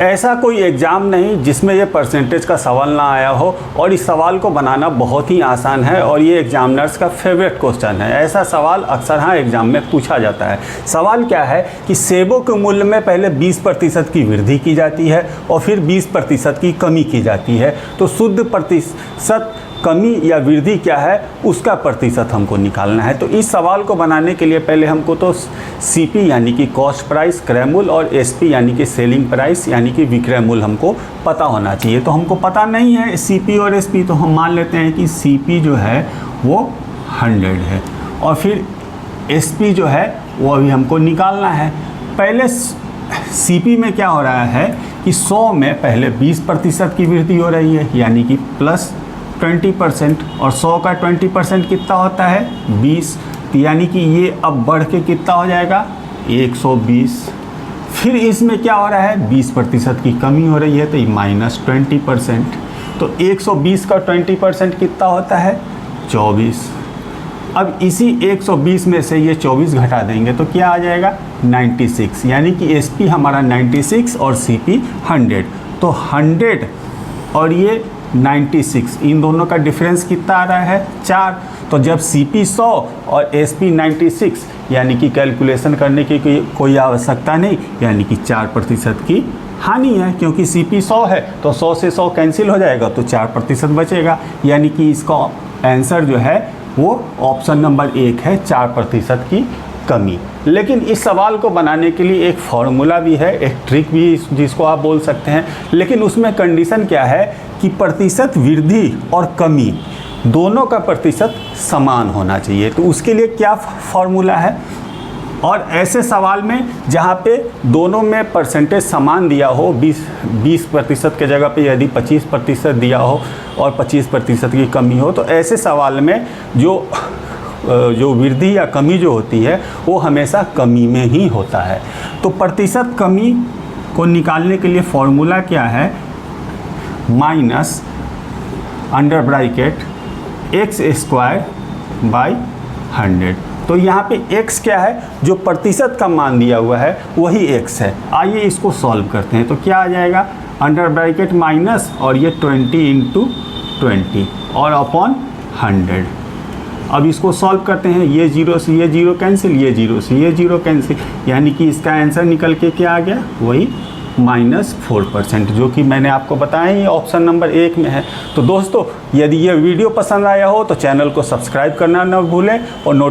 ऐसा कोई एग्ज़ाम नहीं जिसमें ये परसेंटेज का सवाल ना आया हो, और इस सवाल को बनाना बहुत ही आसान है और ये एग्जामिनर्स का फेवरेट क्वेश्चन है। ऐसा सवाल अक्सर हाँ एग्ज़ाम में पूछा जाता है। सवाल क्या है कि सेबों के मूल्य में पहले 20% की वृद्धि की जाती है और फिर 20% की कमी की जाती है, तो शुद्ध प्रतिशत कमी या वृद्धि क्या है उसका प्रतिशत हमको निकालना है। तो इस सवाल को बनाने के लिए पहले हमको तो सीपी यानी कि कॉस्ट प्राइस क्रय मूल्य और एसपी यानी कि सेलिंग प्राइस यानी कि विक्रय मूल्य हमको पता होना चाहिए। तो हमको पता नहीं है सीपी और एसपी, तो हम मान लेते हैं कि सीपी जो है वो 100 है और फिर एसपी जो है वो अभी हमको निकालना है। पहले सीपी में क्या हो रहा है कि 100 में पहले 20% की वृद्धि हो रही है यानी कि प्लस 20%, और 100 का 20% कितना होता है 20, यानी कि ये अब बढ़ के कितना हो जाएगा 120। फिर इसमें क्या हो रहा है 20% की कमी हो रही है तो ये -20%, तो 120 का 20% कितना होता है 24। अब इसी 120 में से ये 24 घटा देंगे तो क्या आ जाएगा 96, यानी कि एसपी हमारा 96 और सीपी 100। तो 100 और ये 96, इन दोनों का डिफरेंस कितना आ रहा है 4। तो जब सीपी 100 और एसपी 96, यानी कि कैलकुलेशन करने की कोई आवश्यकता नहीं, यानी कि 4% की हानि है, क्योंकि सीपी 100 है तो 100 से 100 कैंसिल हो जाएगा तो 4% बचेगा, यानी कि इसका आंसर जो है वो ऑप्शन नंबर 1 है 4% की कमी। लेकिन इस सवाल को बनाने के लिए एक फॉर्मूला भी है, एक ट्रिक भी जिसको आप बोल सकते हैं, लेकिन उसमें कंडीशन क्या है कि प्रतिशत वृद्धि और कमी दोनों का प्रतिशत समान होना चाहिए। तो उसके लिए क्या फॉर्मूला है, और ऐसे सवाल में जहाँ पे दोनों में परसेंटेज समान दिया हो, 20% के जगह पे यदि 25% दिया हो और 25% की कमी हो, तो ऐसे सवाल में जो वृद्धि या कमी जो होती है वो हमेशा कमी में ही होता है। तो प्रतिशत कमी को निकालने के लिए फॉर्मूला क्या है, माइनस अंडर ब्रैकेट x²/100। तो यहाँ पे x क्या है, जो प्रतिशत का मान दिया हुआ है वही x है। आइए इसको सॉल्व करते हैं। तो क्या आ जाएगा अंडर ब्रैकेट माइनस और ये 20 × 20 और अपॉन 100। अब इसको सॉल्व करते हैं, ये 0 से ये 0 कैंसिल, ये 0 से ये 0 कैंसिल, यानी कि इसका आंसर निकल के क्या आ गया वही -4%, जो कि मैंने आपको बताया ये ऑप्शन नंबर 1 में है। तो दोस्तों यदि ये वीडियो पसंद आया हो तो चैनल को सब्सक्राइब करना न भूलें और